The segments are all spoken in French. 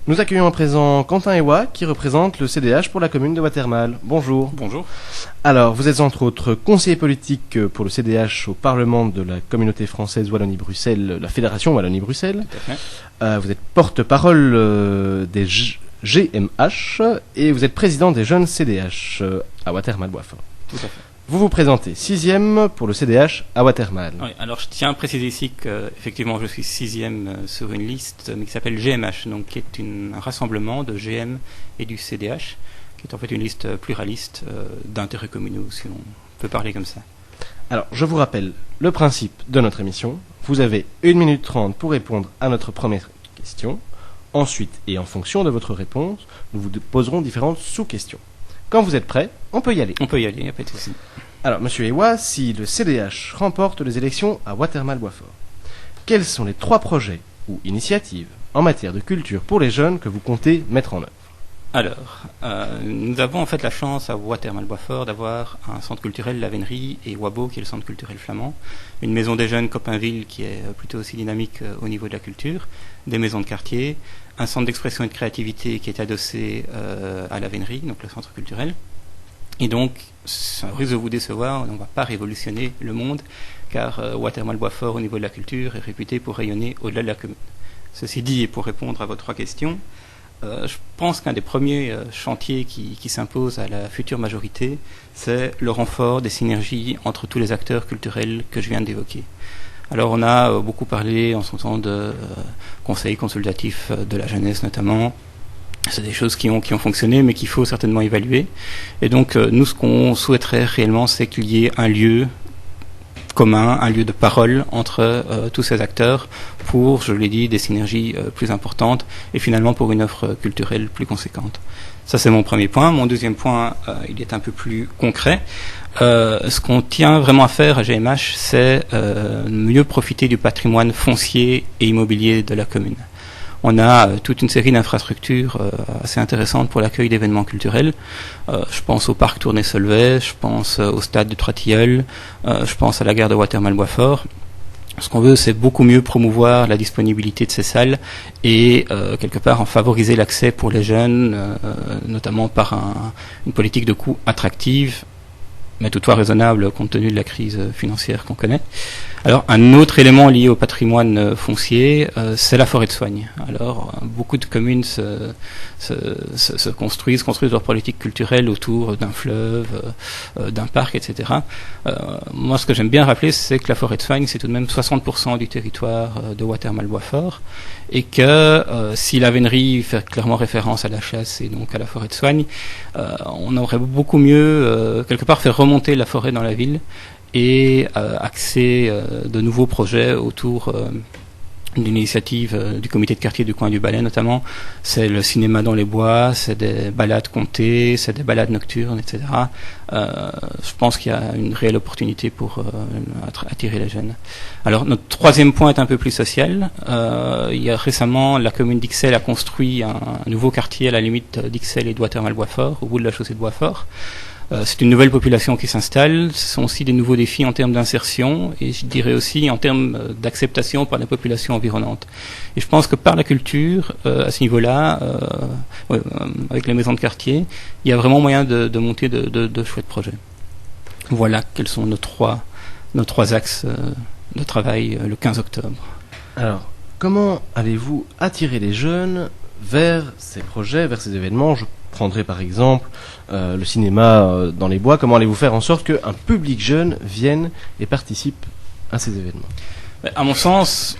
Nous accueillons à présent Quentin Ewa qui représente le CDH pour la commune de Watermal. Bonjour. Bonjour. Alors, vous êtes entre autres conseiller politique pour le CDH au Parlement de la communauté française Wallonie-Bruxelles, la Fédération Wallonie-Bruxelles. Tout à fait. Vous êtes porte-parole des GMH et vous êtes président des jeunes CDH à Watermal-Boisfort. Tout à fait. Vous vous présentez 6e pour le CDH à Watermal. Oui, alors je tiens à préciser ici que effectivement je suis 6e sur une liste mais qui s'appelle GMH, donc qui est un rassemblement de GM et du CDH, qui est en fait une liste pluraliste d'intérêts communaux, si on peut parler comme ça. Alors, je vous rappelle le principe de notre émission. Vous avez 1 minute 30 pour répondre à notre première question. Ensuite, et en fonction de votre réponse, nous vous poserons différentes sous-questions. Quand vous êtes prêt, on peut y aller. On peut y aller, il n'y a pas de souci. Alors, Monsieur Ewa, si le CDH remporte les élections à Watermal-Boisfort, quels sont les 3 projets ou initiatives en matière de culture pour les jeunes que vous comptez mettre en œuvre? Alors, nous avons en fait la chance à Watermal-Boisfort d'avoir un centre culturel, la Vénerie, et Wabo, qui est le centre culturel flamand, une maison des jeunes Copainville qui est plutôt aussi dynamique au niveau de la culture, des maisons de quartier, un centre d'expression et de créativité qui est adossé à la Vénerie, donc le centre culturel. Et donc, sans risque de vous décevoir, on ne va pas révolutionner le monde, car Watermal-Boisfort, au niveau de la culture, est réputé pour rayonner au-delà de la commune. Ceci dit, et pour répondre à vos 3 questions, je pense qu'un des premiers chantiers qui s'impose à la future majorité, c'est le renfort des synergies entre tous les acteurs culturels que je viens d'évoquer. Alors on a beaucoup parlé en son temps de conseils consultatifs de la jeunesse notamment. C'est des choses qui ont fonctionné mais qu'il faut certainement évaluer. Et donc nous, ce qu'on souhaiterait réellement, c'est qu'il y ait un lieu commun, un lieu de parole entre tous ces acteurs pour, je l'ai dit, des synergies plus importantes et finalement pour une offre culturelle plus conséquente. Ça, c'est mon premier point. Mon deuxième point, il est un peu plus concret. Ce qu'on tient vraiment à faire à GMH, c'est mieux profiter du patrimoine foncier et immobilier de la commune. On a toute une série d'infrastructures assez intéressantes pour l'accueil d'événements culturels. Je pense au parc Tournai-Solvay, je pense au stade de Trois-Tilleuls, je pense à la gare de Watermal-Boisfort. Ce qu'on veut, c'est beaucoup mieux promouvoir la disponibilité de ces salles et quelque part en favoriser l'accès pour les jeunes, notamment par une politique de coût attractive, mais toutefois raisonnable compte tenu de la crise financière qu'on connaît. Alors, un autre élément lié au patrimoine foncier, c'est la forêt de soigne. Alors, beaucoup de communes construisent leur politique culturelle autour d'un fleuve, d'un parc, etc. Moi, ce que j'aime bien rappeler, c'est que la forêt de soigne, c'est tout de même 60% du territoire de Watermal-Boisfort, et que si la Vénerie fait clairement référence à la chasse et donc à la forêt de soigne, on aurait beaucoup mieux, quelque part, fait remonter la forêt dans la ville et axer de nouveaux projets autour d'une initiative du comité de quartier du coin du Balai notamment. C'est le cinéma dans les bois, c'est des balades comptées, c'est des balades nocturnes, etc. Je pense qu'il y a une réelle opportunité pour attirer les jeunes. Alors notre troisième point est un peu plus social. Il y a récemment, la commune d'Ixelles a construit un nouveau quartier à la limite d'Ixelles et de Watermal-Boisfort, au bout de la chaussée de Boisfort. C'est une nouvelle population qui s'installe. Ce sont aussi des nouveaux défis en termes d'insertion et je dirais aussi en termes d'acceptation par la population environnante. Et je pense que par la culture, à ce niveau-là, avec les maisons de quartier, il y a vraiment moyen de monter de chouettes projets. Voilà quels sont nos trois axes de travail le 15 octobre. Alors, comment allez-vous attirer les jeunes vers ces projets, vers ces événements? Je prendrai par exemple le cinéma dans les bois. Comment allez-vous faire en sorte qu'un public jeune vienne et participe à ces événements? À mon sens,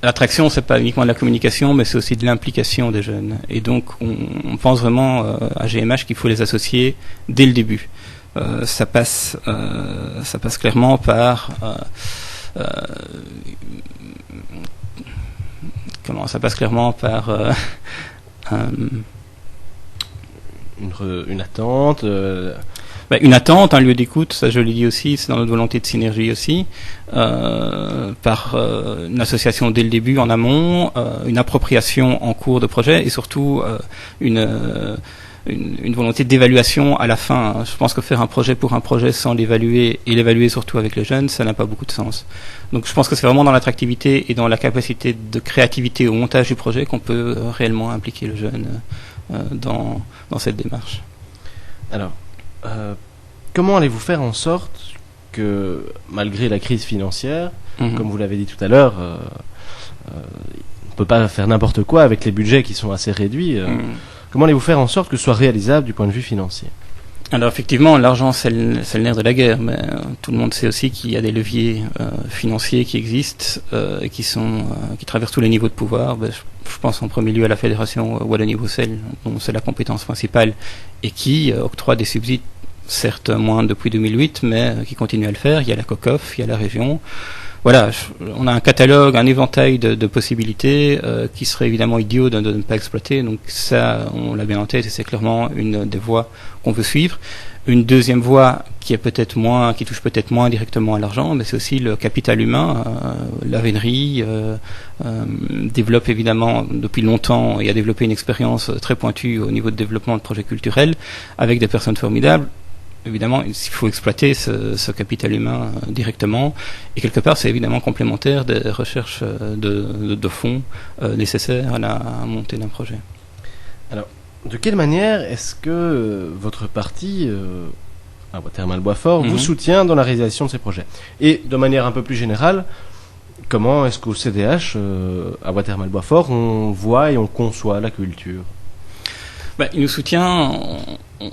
l'attraction, c'est pas uniquement de la communication, mais c'est aussi de l'implication des jeunes. Et donc, on pense vraiment à GMH qu'il faut les associer dès le début. Ça passe clairement par une attente, une attente, un lieu d'écoute, ça je l'ai dit aussi, c'est dans notre volonté de synergie aussi, par une association dès le début en amont, une appropriation en cours de projet et surtout une volonté d'évaluation à la fin. Je pense que faire un projet pour un projet sans l'évaluer, et l'évaluer surtout avec les jeunes, ça n'a pas beaucoup de sens. Donc je pense que c'est vraiment dans l'attractivité et dans la capacité de créativité au montage du projet qu'on peut réellement impliquer le jeune dans cette démarche. Alors, comment allez-vous faire en sorte que, malgré la crise financière, comme vous l'avez dit tout à l'heure, on ne peut pas faire n'importe quoi avec les budgets qui sont assez réduits. Comment allez-vous faire en sorte que ce soit réalisable du point de vue financier ? Alors effectivement, l'argent c'est le nerf de la guerre, mais tout le monde sait aussi qu'il y a des leviers financiers qui existent et qui traversent tous les niveaux de pouvoir. Je pense en premier lieu à la Fédération Wallonie-Bruxelles, dont c'est la compétence principale, et qui octroie des subsides, certes moins depuis 2008, mais qui continue à le faire. Il y a la COCOF, il y a la région. Voilà, on a un catalogue, un éventail de possibilités qui serait évidemment idiot de ne pas exploiter. Donc ça, on l'a bien en tête et c'est clairement une des voies qu'on veut suivre. Une deuxième voie qui touche peut-être moins directement à l'argent, mais c'est aussi le capital humain. La vénerie développe évidemment depuis longtemps et a développé une expérience très pointue au niveau de développement de projets culturels avec des personnes formidables. Évidemment, il faut exploiter ce capital humain directement, et quelque part, c'est évidemment complémentaire des recherches de fonds nécessaires à la montée d'un projet. Alors, de quelle manière est-ce que votre parti, à Watermal Boisfort, vous soutient dans la réalisation de ces projets ? Et de manière un peu plus générale, comment est-ce qu'au CDH, à Watermal Boisfort, on voit et on conçoit la culture ? Il nous soutient.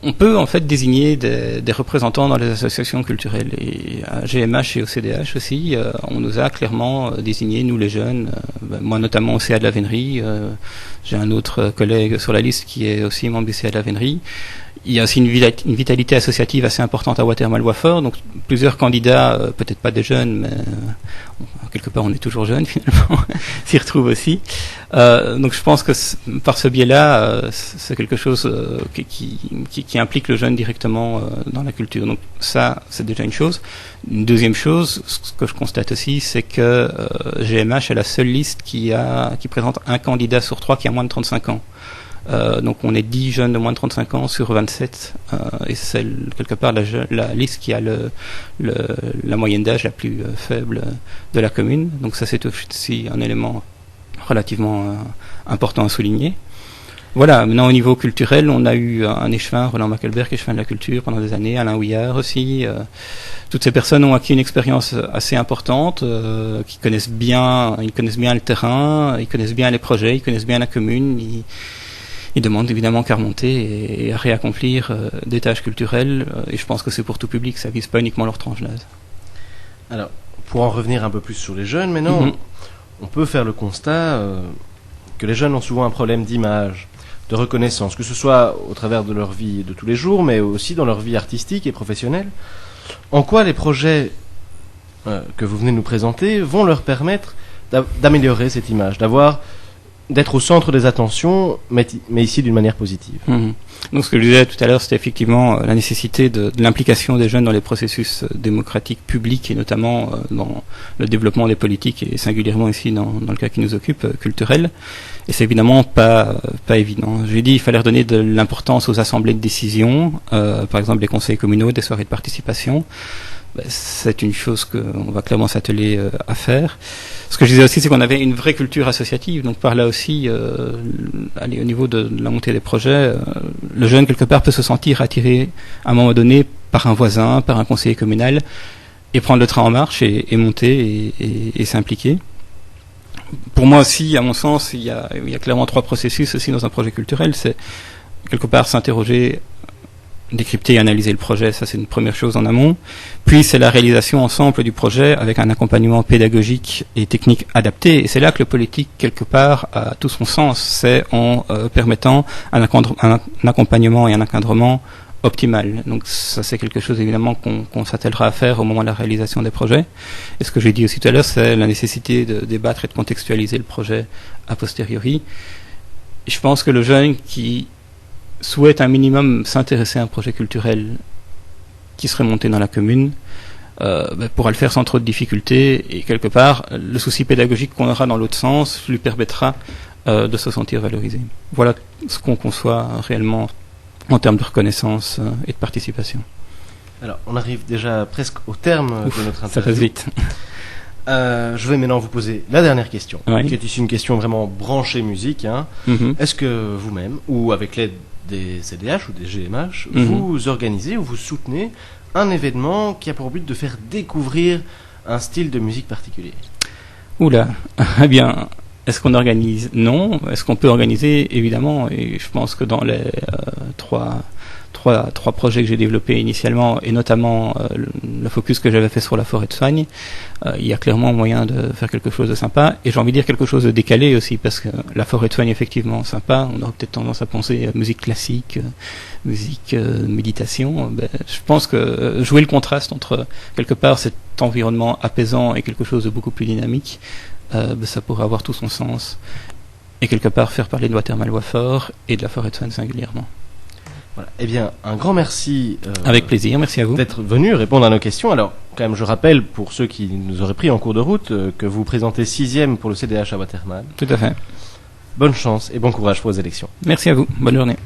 On peut en fait désigner des représentants dans les associations culturelles, et à GMH et au CDH aussi, on nous a clairement désigné, nous les jeunes, moi notamment au CA de la Vénerie, j'ai un autre collègue sur la liste qui est aussi membre du CA de la Vénerie. Il y a aussi une vitalité associative assez importante à Watermal Boisfort, donc plusieurs candidats, peut-être pas des jeunes, mais quelque part on est toujours jeunes finalement, s'y retrouvent aussi. Donc je pense que par ce biais-là, c'est quelque chose qui implique le jeune directement dans la culture. Donc ça, c'est déjà une chose. Une deuxième chose, ce que je constate aussi, c'est que GMH est la seule liste qui présente un candidat sur 3 qui a moins de 35 ans. Donc on est 10 jeunes de moins de 35 ans sur 27 et c'est quelque part la liste qui a la moyenne d'âge la plus faible de la commune. Donc ça c'est aussi un élément relativement important à souligner. Voilà, maintenant au niveau culturel, on a eu un échevin, Roland Mackelberg, échevin de la culture pendant des années, Alain Houillard aussi. Toutes ces personnes ont acquis une expérience assez importante, ils connaissent bien le terrain, ils connaissent bien les projets, ils connaissent bien la commune, ils demandent évidemment qu'à remonter et à réaccomplir des tâches culturelles, et je pense que c'est pour tout public, ça vise pas uniquement leur tranche d'âge. Alors, pour en revenir un peu plus sur les jeunes, maintenant, on peut faire le constat que les jeunes ont souvent un problème d'image, de reconnaissance, que ce soit au travers de leur vie de tous les jours, mais aussi dans leur vie artistique et professionnelle. En quoi les projets que vous venez de nous présenter vont leur permettre d'améliorer cette image, d'être au centre des attentions, mais ici d'une manière positive. Donc ce que je disais tout à l'heure, c'était effectivement la nécessité de l'implication des jeunes dans les processus démocratiques publics, et notamment dans le développement des politiques, et singulièrement ici dans le cas qui nous occupe, culturel. Et c'est évidemment pas évident. J'ai dit il fallait redonner de l'importance aux assemblées de décision, par exemple les conseils communaux, des soirées de participation. C'est une chose qu'on va clairement s'atteler à faire. Ce que je disais aussi, c'est qu'on avait une vraie culture associative. Donc par là aussi, au niveau de la montée des projets, le jeune quelque part peut se sentir attiré à un moment donné par un voisin, par un conseiller communal, et prendre le train en marche et monter et s'impliquer. Pour moi aussi, à mon sens, il y a clairement 3 processus aussi dans un projet culturel. C'est quelque part s'interroger, décrypter et analyser le projet, ça c'est une première chose en amont. Puis c'est la réalisation ensemble du projet avec un accompagnement pédagogique et technique adapté. Et c'est là que le politique, quelque part, a tout son sens. C'est en permettant un accompagnement et un encadrement optimal. Donc ça c'est quelque chose évidemment qu'on s'attellera à faire au moment de la réalisation des projets. Et ce que j'ai dit aussi tout à l'heure, c'est la nécessité de débattre et de contextualiser le projet a posteriori. Et je pense que le jeune qui souhaite un minimum s'intéresser à un projet culturel qui serait monté dans la commune, pourra le faire sans trop de difficultés, et quelque part le souci pédagogique qu'on aura dans l'autre sens lui permettra de se sentir valorisé. Voilà ce qu'on conçoit réellement en termes de reconnaissance et de participation. Alors, on arrive déjà presque au terme de notre interview. Ça passe vite. Je vais maintenant vous poser la dernière question, Oui. qui est ici une question vraiment branchée musique. Est-ce que vous-même, ou avec l'aide des CDH ou des GMH, vous organisez ou vous soutenez un événement qui a pour but de faire découvrir un style de musique particulier? Oula, eh bien, est-ce qu'on organise? Non. Est-ce qu'on peut organiser? Évidemment, et je pense que dans les trois projets que j'ai développés initialement, et notamment le focus que j'avais fait sur la forêt de soigne, il y a clairement moyen de faire quelque chose de sympa, et j'ai envie de dire quelque chose de décalé aussi, parce que la forêt de soigne, effectivement, sympa, on aurait peut-être tendance à penser à musique classique, musique méditation. Je pense que jouer le contraste entre, quelque part, cet environnement apaisant et quelque chose de beaucoup plus dynamique, ça pourrait avoir tout son sens, et quelque part faire parler de Watermal-Boisfort et de la forêt de soigne singulièrement. Voilà. Eh bien, un grand merci. Avec plaisir, merci à vous. D'être venu répondre à nos questions. Alors, quand même, je rappelle, pour ceux qui nous auraient pris en cours de route, que vous présentez 6e pour le CDH à Watermal. Tout à fait. Bonne chance et bon courage pour vos élections. Merci à vous, bonne journée.